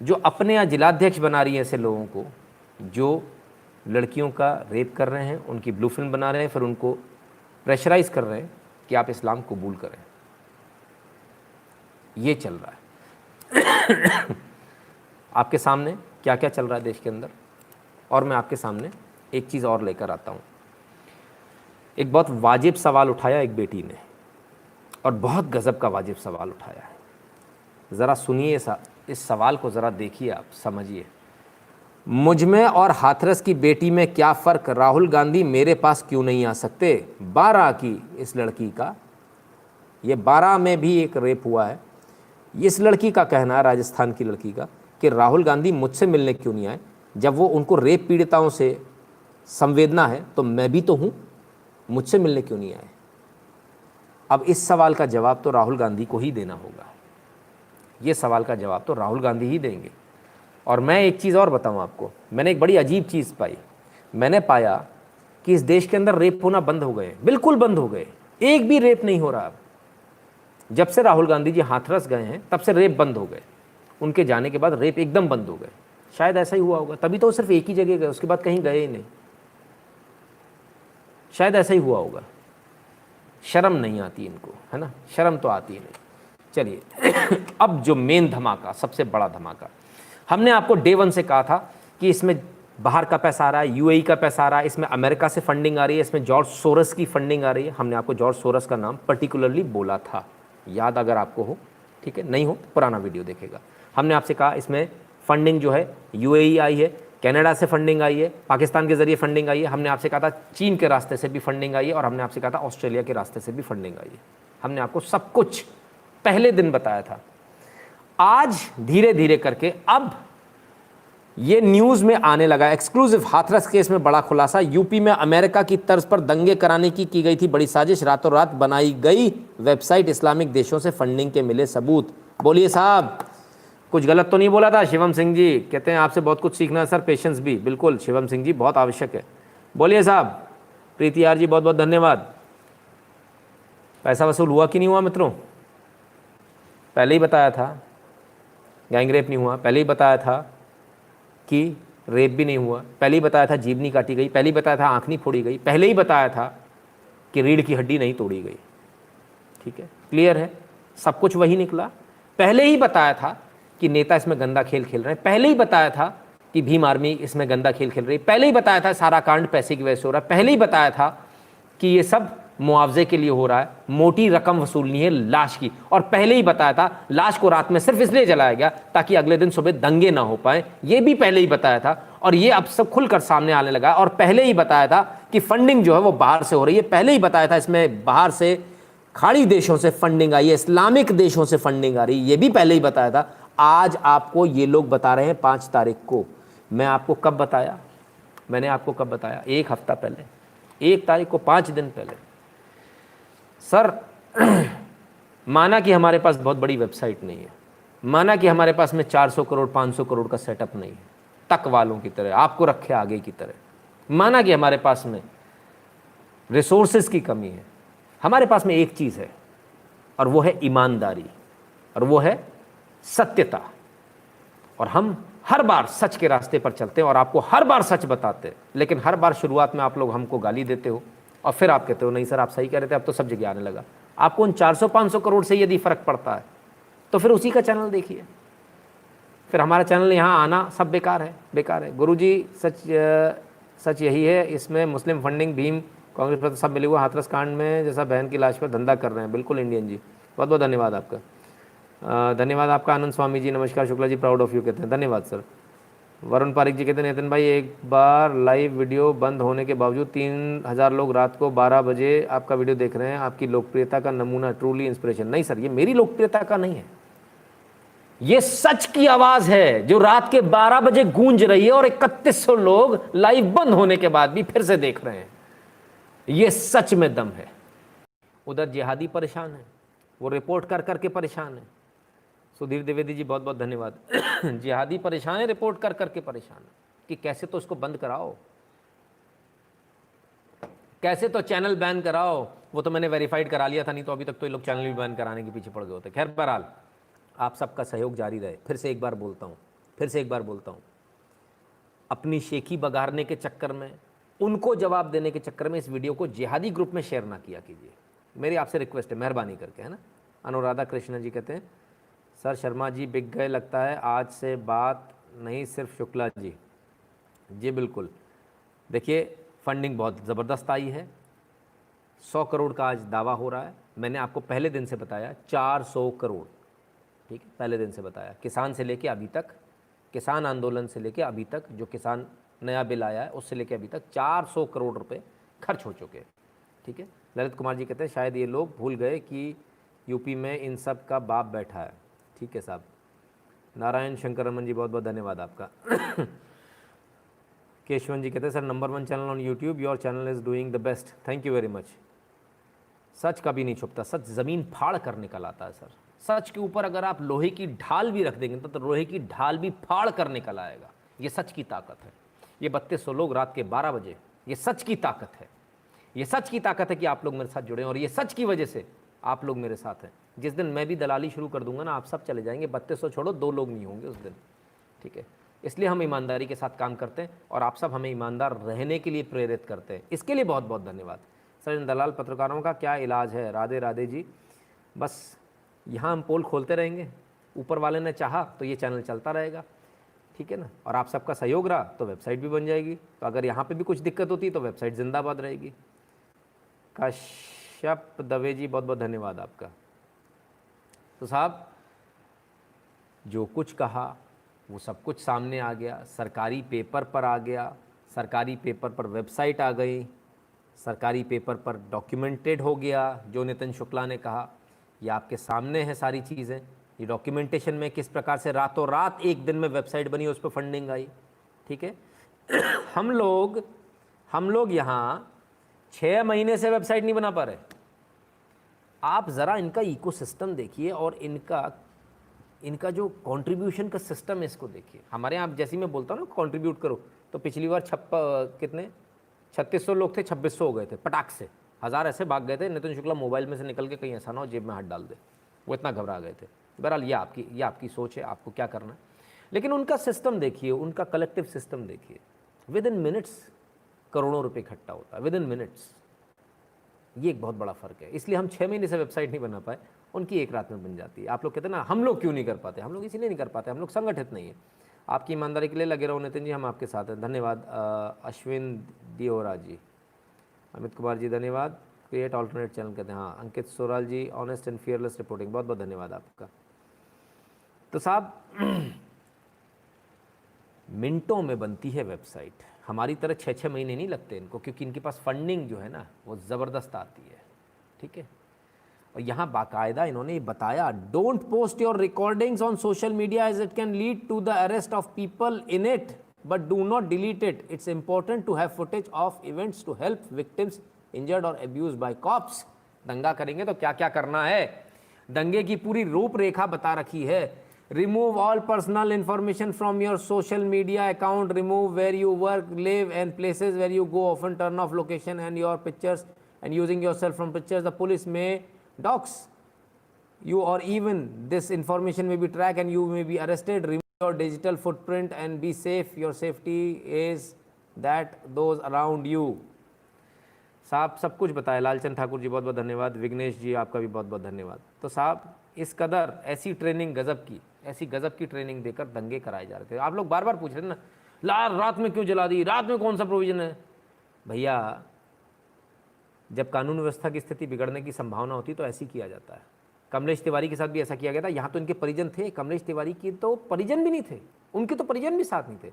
जो अपने यहाँ जिलाध्यक्ष बना रही हैं ऐसे लोगों को, जो लड़कियों का रेप कर रहे हैं, उनकी ब्लू फिल्म बना रहे हैं, फिर उनको प्रेशराइज कर रहे हैं कि आप इस्लाम कबूल करें। ये चल रहा है। आपके सामने क्या क्या चल रहा है देश के अंदर, और मैं आपके सामने एक चीज़ और लेकर आता हूँ। एक बहुत वाजिब सवाल उठाया एक बेटी ने, और बहुत गज़ब का वाजिब सवाल उठाया है। ज़रा सुनिए इस सवाल को, ज़रा देखिए, आप समझिए। मुझ में और हाथरस की बेटी में क्या फ़र्क, राहुल गांधी मेरे पास क्यों नहीं आ सकते। 12 की इस लड़की का, ये 12 में भी एक रेप हुआ है। इस लड़की का कहना है, राजस्थान की लड़की का, कि राहुल गांधी मुझसे मिलने क्यों नहीं आए। जब वो उनको रेप पीड़िताओं से संवेदना है तो मैं भी तो हूँ, मुझसे मिलने क्यों नहीं आए। अब इस सवाल का जवाब तो राहुल गांधी को ही देना होगा। ये सवाल का जवाब तो राहुल गांधी ही देंगे। और मैं एक चीज़ और बताऊं आपको, मैंने एक बड़ी अजीब चीज़ पाई। मैंने पाया कि इस देश के अंदर रेप होना बंद हो गए, बिल्कुल बंद हो गए। एक भी रेप नहीं हो रहा अब। जब से राहुल गांधी जी हाथरस गए हैं तब से रेप बंद हो गए। उनके जाने के बाद रेप एकदम बंद हो गए। शायद ऐसा ही हुआ होगा, तभी तो वो सिर्फ एक ही जगह गए, उसके बाद कहीं गए ही नहीं। शायद ऐसा ही हुआ होगा। शर्म नहीं आती इनको, है ना, शर्म तो आती ही नहीं। चलिए अब जो मेन धमाका, सबसे बड़ा धमाका, हमने आपको डे 1 से कहा था कि इसमें बाहर का पैसा आ रहा है, यूएई का पैसा आ रहा है, इसमें अमेरिका से फंडिंग आ रही है, इसमें जॉर्ज सोरस की फंडिंग आ रही है। हमने आपको जॉर्ज सोरस का नाम पर्टिकुलरली बोला था, याद अगर आपको हो, ठीक है, नहीं हो तो पुराना वीडियो देखेगा। हमने आपसे कहा इसमें फंडिंग जो है यूएई आई है, कनाडा से फंडिंग आई है, पाकिस्तान के ज़रिए फंडिंग आई है। हमने आपसे कहा था चीन के रास्ते से भी फंडिंग आई है, और हमने आपसे कहा था ऑस्ट्रेलिया के रास्ते से भी फंडिंग आई है। हमने आपको सब कुछ पहले दिन बताया था। आज धीरे धीरे करके अब ये न्यूज़ में आने लगा। एक्सक्लूसिव, हाथरस केस में बड़ा खुलासा। यूपी में अमेरिका की तर्ज पर दंगे कराने की गई थी बड़ी साजिश। रातों रात बनाई गई वेबसाइट, इस्लामिक देशों से फंडिंग के मिले सबूत। बोलिए साहब, कुछ गलत तो नहीं बोला था। शिवम सिंह जी कहते हैं आपसे बहुत कुछ सीखना है सर, पेशेंस भी। बिल्कुल शिवम सिंह जी, बहुत आवश्यक है। बोलिए साहब। प्रीति यार जी बहुत बहुत धन्यवाद। पैसा वसूल हुआ कि नहीं हुआ मित्रों? पहले ही बताया था। गैंग रेप नहीं हुआ, पहले ही बताया था कि रेप भी नहीं हुआ, पहले ही बताया था जीभ नहीं काटी गई, पहले ही बताया था आँख नहीं फोड़ी गई, पहले ही बताया था कि रीढ़ की हड्डी नहीं तोड़ी गई। ठीक है, क्लियर है, सब कुछ वही निकला। पहले ही बताया था कि नेता इसमें गंदा खेल खेल रहे हैं, पहले ही बताया था कि भीम आर्मी इसमें गंदा खेल खेल रही है, पहले ही बताया था सारा कांड पैसे की वजह से हो रहा है, पहले ही बताया था कि ये सब मुआवजे के लिए हो रहा है, मोटी रकम वसूलनी है लाश की, और पहले ही बताया था लाश को रात में सिर्फ इसलिए जलाया गया ताकि अगले दिन सुबह दंगे ना हो पाए, ये भी पहले ही बताया था। और ये अब सब खुलकर सामने आने लगा। और पहले ही बताया था कि फंडिंग जो है वो बाहर से हो रही है, पहले ही बताया था इसमें बाहर से खाड़ी देशों से फंडिंग आई है, इस्लामिक देशों से फंडिंग आ रही है, ये भी पहले ही बताया था। आज आपको ये लोग बता रहे हैं 5 तारीख को। मैं आपको कब बताया? मैंने आपको कब बताया? 1 हफ्ता पहले, 1 तारीख को, 5 दिन पहले। सर माना कि हमारे पास बहुत बड़ी वेबसाइट नहीं है, माना कि हमारे पास में 400 करोड़ 500 करोड़ का सेटअप नहीं है, तक वालों की तरह आपको रखे आगे की तरह, माना कि हमारे पास में रिसोर्सेज की कमी है, हमारे पास में एक चीज़ है और वो है ईमानदारी, और वो है सत्यता। और हम हर बार सच के रास्ते पर चलते हैं और आपको हर बार सच बताते हैं। लेकिन हर बार शुरुआत में आप लोग हमको गाली देते हो और फिर आप कहते हो नहीं सर आप सही कह रहे थे, अब तो सब जगह आने लगा। आपको उन 400-500 करोड़ से यदि फ़र्क पड़ता है तो फिर उसी का चैनल देखिए, फिर हमारा चैनल यहाँ आना सब बेकार है, बेकार है। गुरुजी सच यही है, इसमें मुस्लिम फंडिंग, भीम, कांग्रेस पर सब मिले हुए हाथरस कांड में जैसा बहन की लाश पर धंधा कर रहे हैं। बिल्कुल इंडियन जी, बहुत बहुत धन्यवाद आपका। धन्यवाद आपका। आनंद स्वामी जी नमस्कार, Shukla ji proud of you कहते हैं, धन्यवाद सर। वरुण पारिक जी कहते हैं नितिन भाई एक बार लाइव वीडियो बंद होने के बावजूद 3000 लोग रात को 12 बजे आपका वीडियो देख रहे हैं, आपकी लोकप्रियता का नमूना, ट्रूली इंस्पिरेशन। नहीं सर, ये मेरी लोकप्रियता का नहीं है, ये सच की आवाज़ है जो रात के 12 बजे गूंज रही है और 3100 लोग लाइव बंद होने के बाद भी फिर से देख रहे हैं। ये सच में दम है। उधर जिहादी परेशान है, वो रिपोर्ट कर करके परेशान है। सुधीर द्विवेदी जी बहुत बहुत धन्यवाद। जिहादी परेशान है, रिपोर्ट कर करके परेशान है कि कैसे तो इसको बंद कराओ, कैसे तो चैनल बैन कराओ। वो तो मैंने वेरीफाइड करा लिया था, नहीं तो अभी तक तो ये लोग चैनल भी बैन कराने के पीछे पड़ गए होते। खैर बहरहाल आप सबका सहयोग जारी रहे। फिर से एक बार बोलता हूँ, अपनी शेखी बगाड़ने के चक्कर में, उनको जवाब देने के चक्कर में इस वीडियो को जिहादी ग्रुप में शेयर ना किया कीजिए, मेरी आपसे रिक्वेस्ट है, मेहरबानी करके, है ना। अनुराधा कृष्णा जी कहते हैं सर शर्मा जी बिक गए लगता है, आज से बात नहीं सिर्फ शुक्ला जी। जी बिल्कुल, देखिए फंडिंग बहुत ज़बरदस्त आई है, 100 करोड़ का आज दावा हो रहा है। मैंने आपको पहले दिन से बताया 400 करोड़, ठीक है, पहले दिन से बताया। किसान से लेके अभी तक, किसान आंदोलन से लेके अभी तक, जो किसान नया बिल आया है उससे लेके अभी तक 400 करोड़ रुपए खर्च हो चुके हैं, ठीक है। ललित कुमार जी कहते हैं शायद ये लोग भूल गए कि यूपी में इन सब का बाप बैठा है, ठीक है साहब। नारायण शंकर रमन जी बहुत बहुत धन्यवाद आपका। केशवन जी कहते हैं sir number 1 channel on YouTube, your channel is doing the best, thank you very much. सच कभी नहीं छुपता, सच ज़मीन फाड़ कर निकल आता है सर। सच के ऊपर अगर आप लोहे की ढाल भी रख देंगे तो लोहे की ढाल भी फाड़ कर निकल आएगा। ये सच की ताकत है। ये 3200 लोग रात के 12 बजे, ये सच की ताकत है। ये सच की ताकत है कि आप लोग मेरे साथ जुड़े हैं और ये सच की वजह से आप लोग मेरे साथ हैं। जिस दिन मैं भी दलाली शुरू कर दूंगा ना, आप सब चले जाएंगे। 3200 छोड़ो, 2 लोग नहीं होंगे उस दिन, ठीक है। इसलिए हम ईमानदारी के साथ काम करते हैं और आप सब हमें ईमानदार रहने के लिए प्रेरित करते हैं। इसके लिए बहुत बहुत धन्यवाद। सर इन दलाल पत्रकारों का क्या इलाज है? राधे राधे जी। बस यहाँ हम पोल खोलते रहेंगे, ऊपर वाले ने चाहा तो ये चैनल चलता रहेगा, ठीक है ना। और आप सबका सहयोग रहा तो वेबसाइट भी बन जाएगी। तो अगर यहाँ पे भी कुछ दिक्कत होती तो वेबसाइट जिंदाबाद रहेगी। कश्यप दवे जी बहुत बहुत धन्यवाद आपका। तो साहब जो कुछ कहा वो सब कुछ सामने आ गया, सरकारी पेपर पर आ गया, सरकारी पेपर पर वेबसाइट आ गई, सरकारी पेपर पर डॉक्यूमेंटेड हो गया। जो नितिन शुक्ला ने कहा ये आपके सामने है सारी चीज़ें। ये डॉक्यूमेंटेशन में किस प्रकार से रातों रात एक दिन में वेबसाइट बनी, उस पर फंडिंग आई, ठीक है। हम लोग यहाँ 6 महीने से वेबसाइट नहीं बना पा रहे। आप ज़रा इनका इकोसिस्टम देखिए और इनका जो कंट्रीब्यूशन का सिस्टम है इसको देखिए। हमारे यहाँ जैसे मैं बोलता हूँ ना कंट्रीब्यूट करो, तो पिछली बार 3600 लोग थे, 2600 हो गए थे पटाख से। 1000 ऐसे भाग गए थे। नितिन शुक्ला मोबाइल में से निकल के कहीं ऐसा ना हो जेब में हाथ डाल दे, वो इतना घबरा गए थे। बहरहाल ये आपकी सोच है, आपको क्या करना है। लेकिन उनका सिस्टम देखिए, उनका कलेक्टिव सिस्टम देखिए। विद इन मिनट्स करोड़ों रुपए इकट्ठा होता है, विद इन मिनट्स। ये एक बहुत बड़ा फ़र्क है। इसलिए हम 6 महीने से वेबसाइट नहीं बना पाए, उनकी एक रात में बन जाती है। आप लोग कहते हैं ना हम लोग क्यों नहीं कर पाते, हम लोग इसीलिए नहीं कर पाते, हम लोग संगठित नहीं है। आपकी ईमानदारी के लिए लगे रहो नितिन जी, हम आपके साथ हैं। धन्यवाद अश्विन दियोरा जी, अमित कुमार जी धन्यवाद। क्रिएट ऑल्टरनेट चैनल कहते हैं, हाँ। अंकित सोराल जी ऑनेस्ट एंड फियरलेस रिपोर्टिंग, बहुत बहुत धन्यवाद आपका। तो साहब मिनटों में बनती है वेबसाइट। हमारी तरह 6-6 महीने नहीं लगते इनको, क्योंकि इनके पास फंडिंग जो है ना वो ज़बरदस्त आती है, ठीक है। और यहाँ बाकायदा इन्होंने ये बताया, don't post your recordings on social media as it can lead to the arrest of people in it, but do not delete it. It's important to have footage of events to help victims injured और abuse by cops. दंगा करेंगे तो क्या क्या करना है, दंगे की पूरी रूपरेखा बता रखी है। Remove all personal information from your social media account. Remove where you work, live, and places where you go. Often turn off location and your pictures, and using yourself from pictures. The police may dox you, or even this information may be tracked and you may be arrested. Remove your digital footprint and be safe. Your safety is that those around you. साहब सब कुछ बताया। लालचंद ठाकुर जी बहुत बहुत धन्यवाद। विघ्नेश जी आपका भी बहुत बहुत धन्यवाद। तो साहब इस कदर ऐसी ट्रेनिंग ऐसी गजब की ट्रेनिंग देकर दंगे कराए जा रहे थे। आप लोग बार बार पूछ रहे थे ना, रात में क्यों जला दी, रात में कौन सा प्रोविजन है। भैया जब कानून व्यवस्था की स्थिति बिगड़ने की संभावना होती तो ऐसे ही किया जाता है। कमलेश तिवारी के साथ भी ऐसा किया गया था। यहाँ तो इनके परिजन थे, कमलेश तिवारी की तो परिजन भी नहीं थे, उनके तो परिजन भी साथ नहीं थे,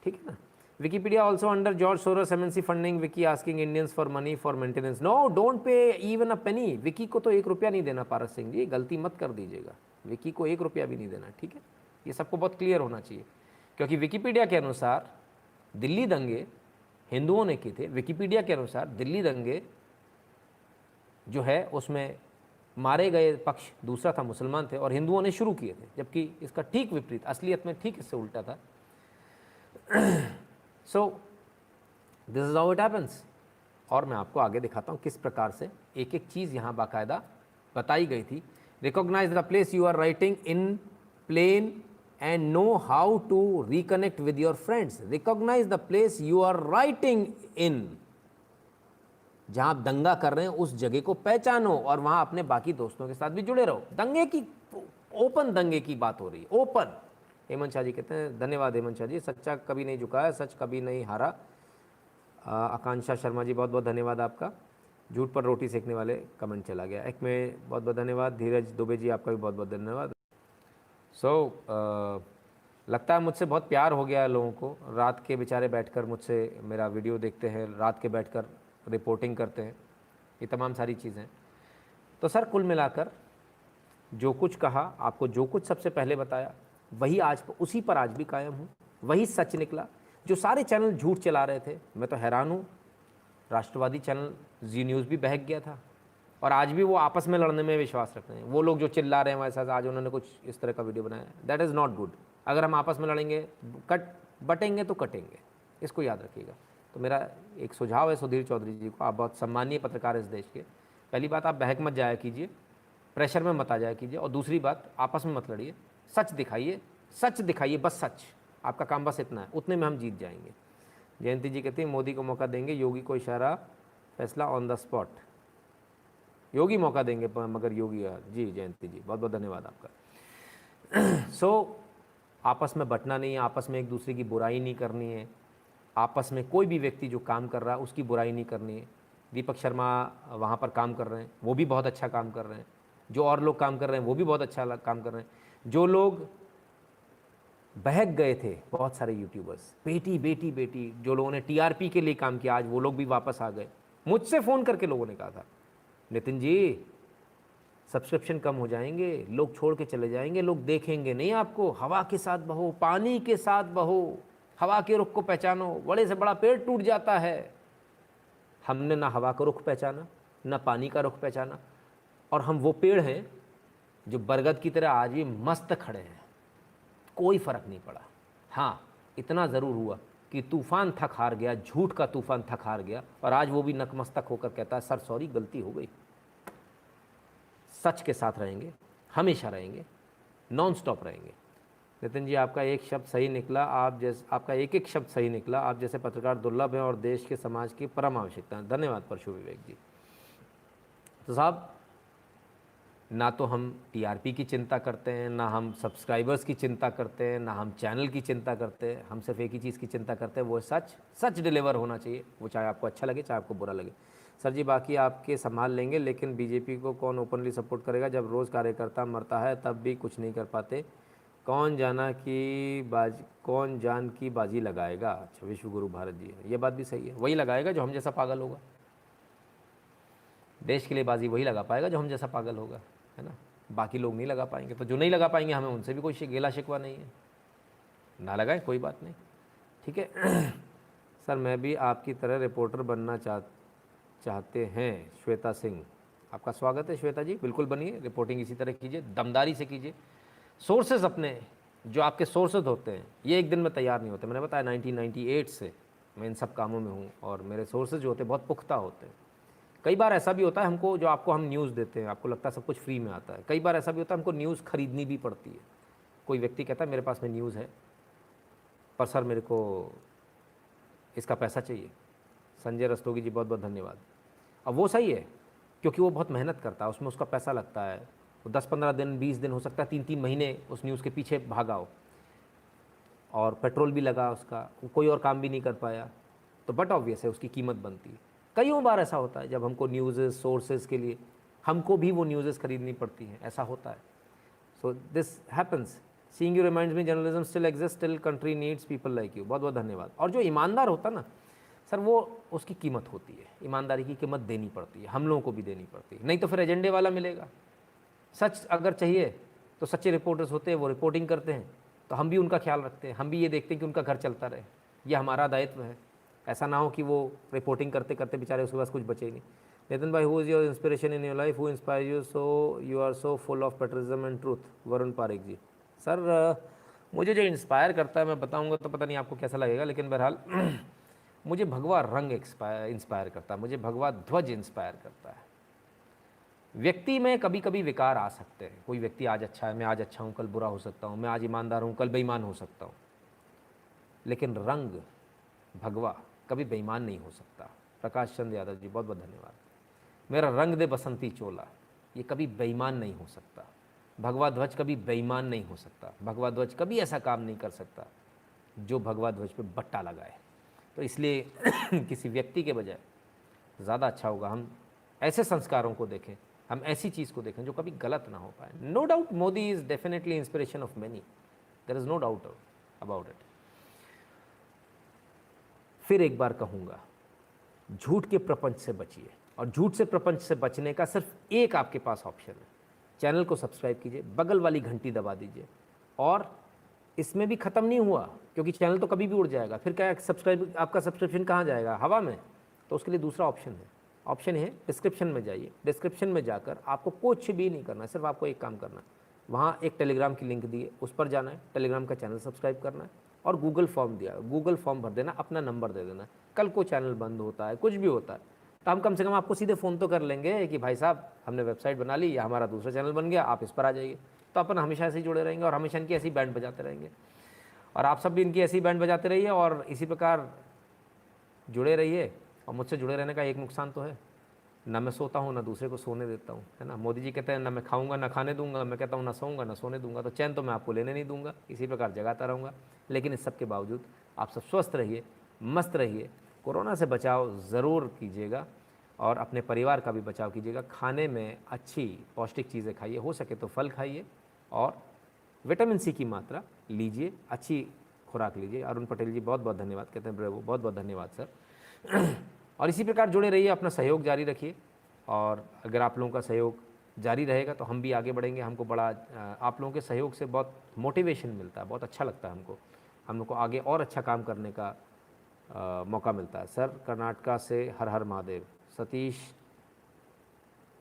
ठीक है ना। Wikipedia also under George Soros MNC funding. Wiki asking Indians for money for maintenance. No, don't pay even a penny. Wiki को तो 1 रुपया नहीं देना। पारस सिंह जी गलती मत कर दीजिएगा, विकी को 1 रुपया भी नहीं देना, ठीक है। ये सबको बहुत क्लियर होना चाहिए, क्योंकि विकिपीडिया के अनुसार दिल्ली दंगे हिंदुओं ने किए थे। विकिपीडिया के अनुसार दिल्ली दंगे जो है उसमें मारे गए पक्ष दूसरा था, मुसलमान थे, और हिंदुओं ने शुरू किए थे, जबकि इसका ठीक विपरीत, असलियत में ठीक इससे उल्टा था। So this is how it happens. और मैं आपको आगे दिखाता हूँ किस प्रकार से एक एक चीज़ यहाँ बाकायदा बताई गई थी। Recognise the place you are rioting in plain and know how to reconnect with your friends. Recognise the place you are rioting in, जहाँ आप दंगा कर रहे हैं उस जगह को पहचानो और वहाँ अपने बाकी दोस्तों के साथ भी जुड़े रहो। दंगे की, ओपन दंगे की बात हो रही है, ओपन। हेमंत शाह जी कहते हैं धन्यवाद हेमंत शाह जी, सच्चा कभी नहीं झुका है, सच कभी नहीं हारा। आकांक्षा शर्मा जी बहुत बहुत धन्यवाद आपका। झूठ पर रोटी सेकने वाले कमेंट चला गया। एक में बहुत बहुत धन्यवाद। धीरज दुबे जी आपका भी बहुत बहुत धन्यवाद। लगता है मुझसे बहुत प्यार हो गया है लोगों को। रात के बेचारे बैठकर मुझसे मेरा वीडियो देखते हैं, रात के बैठकर रिपोर्टिंग करते हैं, ये तमाम सारी चीज़ें। तो सर कुल मिलाकर जो कुछ कहा, आपको जो कुछ सबसे पहले बताया, वही आज उसी पर आज भी कायम हूँ। वही सच निकला। जो सारे चैनल झूठ चला रहे थे, मैं तो हैरान हूँ। राष्ट्रवादी चैनल जी न्यूज़ भी बहक गया था और आज भी वो आपस में लड़ने में विश्वास रखते हैं। वो लोग जो चिल्ला रहे हैं वैसा, आज उन्होंने कुछ इस तरह का वीडियो बनाया, दैट इज़ नॉट गुड। अगर हम आपस में लड़ेंगे, बटेंगे तो कटेंगे, इसको याद रखिएगा। तो मेरा एक सुझाव है सुधीर चौधरी जी को, आप बहुत सम्मानीय पत्रकार इस देश के। पहली बात, आप बहक मत जाया कीजिए, प्रेशर में मत आ जाया कीजिए, और दूसरी बात, आपस में मत लड़िए, सच दिखाइए, सच दिखाइए, बस सच। आपका काम बस इतना है, उतने में हम जीत जाएंगे। जयंती जी कहती हैं मोदी को मौका देंगे, योगी को इशारा, फैसला ऑन द स्पॉट। योगी मौका देंगे मगर योगी, जी जयंती जी बहुत बहुत धन्यवाद आपका। आपस में बटना नहीं है, आपस में एक दूसरे की बुराई नहीं करनी है, आपस में कोई भी व्यक्ति जो काम कर रहा है उसकी बुराई नहीं करनी है। दीपक शर्मा वहाँ पर काम कर रहे हैं, वो भी बहुत अच्छा काम कर रहे हैं। जो और लोग काम कर रहे हैं वो भी बहुत अच्छा काम कर रहे हैं। जो लोग बहक गए थे, बहुत सारे यूट्यूबर्स, बेटी बेटी बेटी, जो लोगों ने टीआरपी के लिए काम किया, आज वो लोग भी वापस आ गए। मुझसे फ़ोन करके लोगों ने कहा था, नितिन जी सब्सक्रिप्शन कम हो जाएंगे, लोग छोड़ के चले जाएंगे, लोग देखेंगे नहीं आपको। हवा के साथ बहो, पानी के साथ बहो, हवा के रुख को पहचानो, बड़े से बड़ा पेड़ टूट जाता है। हमने ना हवा का रुख पहचाना, ना पानी का रुख पहचाना, और हम वो पेड़ हैं जो बरगद की तरह आज भी मस्त खड़े हैं, कोई फ़र्क नहीं पड़ा। हाँ, इतना ज़रूर हुआ कि तूफ़ान थक हार गया, झूठ का तूफ़ान थक हार गया, और आज वो भी नतमस्तक होकर कहता है सर सॉरी, गलती हो गई। सच के साथ रहेंगे, हमेशा रहेंगे, नॉन स्टॉप रहेंगे। नितिन जी आपका एक शब्द सही निकला, आपका एक एक शब्द सही निकला। आप जैसे पत्रकार दुर्लभ हैं और देश के समाज की परम आवश्यकता है। धन्यवाद परशु विवेक जी। तो साहब, ना तो हम टीआरपी की चिंता करते हैं, ना हम सब्सक्राइबर्स की चिंता करते हैं, ना हम चैनल की चिंता करते हैं। हम सिर्फ एक ही चीज़ की चिंता करते हैं, वो सच। सच डिलीवर होना चाहिए, वो चाहे आपको अच्छा लगे चाहे आपको बुरा लगे। सर जी बाकी आपके संभाल लेंगे, लेकिन बीजेपी को कौन ओपनली सपोर्ट करेगा जब रोज़ कार्यकर्ता मरता है तब भी कुछ नहीं कर पाते। कौन जान की बाजी लगाएगा। अच्छा, विश्व गुरु भारत जी, ये बात भी सही है, वही लगाएगा जो हम जैसा पागल होगा। देश के लिए बाजी वही लगा पाएगा जो हम जैसा पागल होगा, है ना। बाकी लोग नहीं लगा पाएंगे, तो जो नहीं लगा पाएंगे हमें उनसे भी कोई गिला शिकवा नहीं है, ना लगाएं, कोई बात नहीं, ठीक है। सर मैं भी आपकी तरह रिपोर्टर बनना चाहते हैं। श्वेता सिंह, आपका स्वागत है श्वेता जी, बिल्कुल बनिए, रिपोर्टिंग इसी तरह कीजिए, दमदारी से कीजिए। सोर्सेज अपने, जो आपके सोर्सेज होते हैं, ये एक दिन में तैयार नहीं होते। मैंने बताया 1998 से मैं इन सब कामों में हूँ, और मेरे सोर्सेज जो होते हैं बहुत पुख्ता होते हैं। कई बार ऐसा भी होता है हमको, जो आपको हम न्यूज़ देते हैं, आपको लगता है सब कुछ फ्री में आता है। कई बार ऐसा भी होता है हमको न्यूज़ खरीदनी भी पड़ती है। कोई व्यक्ति कहता है मेरे पास में न्यूज़ है, पर सर मेरे को इसका पैसा चाहिए। संजय रस्तोगी जी बहुत बहुत धन्यवाद। अब वो सही है, क्योंकि वो बहुत मेहनत करता है, उसमें उसका पैसा लगता है। वो 10-15 दिन, 20 दिन, हो सकता है 3-3 महीने उस न्यूज़ के पीछे भागा हो, और पेट्रोल भी लगा उसका, कोई और काम भी नहीं कर पाया, तो बट ऑब्वियस है उसकी कीमत बनती है। कईयों बार ऐसा होता है जब हमको न्यूज़ सोर्सेज के लिए हमको भी वो न्यूज़ खरीदनी पड़ती हैं, ऐसा होता है। So this happens. Seeing you reminds me journalism still exist, still country needs people like you. बहुत बहुत धन्यवाद। और जो ईमानदार होता ना सर, वो उसकी कीमत होती है, ईमानदारी की कीमत देनी पड़ती है, हम लोगों को भी देनी पड़ती है, नहीं तो फिर एजेंडे वाला मिलेगा। सच अगर चाहिए तो सच्चे रिपोर्टर्स होते हैं, वो रिपोर्टिंग करते हैं, तो हम भी उनका ख्याल रखते हैं, हम भी ये देखते हैं कि उनका घर चलता रहे, ये हमारा दायित्व है। ऐसा ना हो कि वो रिपोर्टिंग करते करते बेचारे उसके पास कुछ बचे ही नहीं। नितिन भाई, who is your inspiration in your life, who inspire you so you are so full of patriotism and truth. Varun Parekh ji, sir मुझे जो इंस्पायर करता है मैं बताऊंगा तो पता नहीं आपको कैसा लगेगा, लेकिन बहरहाल मुझे भगवा रंग इंस्पायर करता है, मुझे भगवा ध्वज इंस्पायर करता है। व्यक्ति में कभी कभी विकार आ सकते हैं, कोई व्यक्ति आज अच्छा है, मैं आज अच्छा हूँ, कल बुरा हो सकता हूँ, मैं आज ईमानदार हूँ, कल बेईमान हो सकता हूँ, लेकिन रंग भगवा कभी बेईमान नहीं हो सकता। प्रकाश चंद्र यादव जी बहुत बहुत धन्यवाद। मेरा रंग दे बसंती चोला, ये कभी बेईमान नहीं हो सकता। भगवा ध्वज कभी बेईमान नहीं हो सकता। भगवा ध्वज कभी ऐसा काम नहीं कर सकता जो भगवा ध्वज पे बट्टा लगाए। तो इसलिए किसी व्यक्ति के बजाय ज़्यादा अच्छा होगा हम ऐसे संस्कारों को देखें, हम ऐसी चीज़ को देखें जो कभी गलत ना हो पाए। No doubt Modi is definitely inspiration of many, there is no doubt about it. फिर एक बार कहूँगा, झूठ के प्रपंच से बचिए, और झूठ से प्रपंच से बचने का सिर्फ एक आपके पास ऑप्शन है। चैनल को सब्सक्राइब कीजिए, बगल वाली घंटी दबा दीजिए, और इसमें भी ख़त्म नहीं हुआ, क्योंकि चैनल तो कभी भी उड़ जाएगा। फिर क्या सब्सक्राइब, आपका सब्सक्रिप्शन कहाँ जाएगा, हवा में? तो उसके लिए दूसरा ऑप्शन है, ऑप्शन है डिस्क्रिप्शन में जाइए। डिस्क्रिप्शन में जाकर आपको कुछ भी नहीं करना है, सिर्फ आपको एक काम करना है, वहाँ एक टेलीग्राम की लिंक दी है, उस पर जाना है, टेलीग्राम का चैनल सब्सक्राइब करना है, और गूगल फॉर्म दिया है, गूगल फॉर्म भर देना, अपना नंबर दे देना। कल को चैनल बंद होता है, कुछ भी होता है, तो हम कम से कम आपको सीधे फ़ोन तो कर लेंगे कि भाई साहब हमने वेबसाइट बना ली या हमारा दूसरा चैनल बन गया, आप इस पर आ जाइए। तो अपन हमेशा ऐसे ही जुड़े रहेंगे और हमेशा इनकी ऐसी बैंड बजाते रहेंगे, और आप सब भी इनकी ऐसी बैंड बजाते रहिए और इसी प्रकार जुड़े रहिए। और मुझसे जुड़े रहने का एक नुकसान तो है, ना मैं सोता हूँ ना दूसरे को सोने देता हूँ, है ना। मोदी जी कहते हैं ना मैं खाऊंगा ना खाने दूंगा, मैं कहता हूँ ना सोऊंगा ना सोने दूंगा, तो चैन तो मैं आपको लेने नहीं दूंगा, इसी प्रकार जगाता रहूँगा। लेकिन इस सब के बावजूद आप सब स्वस्थ रहिए, मस्त रहिए, कोरोना से बचाव ज़रूर कीजिएगा और अपने परिवार का भी बचाव कीजिएगा। खाने में अच्छी पौष्टिक चीज़ें खाइए, हो सके तो फल खाइए और विटामिन सी की मात्रा लीजिए, अच्छी खुराक लीजिए। अरुण पटेल जी बहुत बहुत धन्यवाद, कहते हैं ब्रेवो, बहुत बहुत धन्यवाद सर। और इसी प्रकार जुड़े रहिए, अपना सहयोग जारी रखिए, और अगर आप लोगों का सहयोग जारी रहेगा तो हम भी आगे बढ़ेंगे। हमको बड़ा आप लोगों के सहयोग से बहुत मोटिवेशन मिलता है, बहुत अच्छा लगता है हमको, हम लोग को आगे और अच्छा काम करने का मौका मिलता है। सर कर्नाटका से हर हर महादेव, सतीश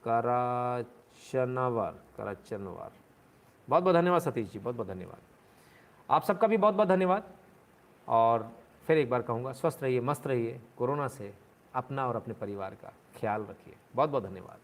कराचनवर, बहुत बहुत धन्यवाद सतीश जी, बहुत बहुत धन्यवाद। आप सबका भी बहुत बहुत धन्यवाद। और फिर एक बार कहूँगा, स्वस्थ रहिए, मस्त रहिए, कोरोना से अपना और अपने परिवार का ख्याल रखिए। बहुत बहुत धन्यवाद।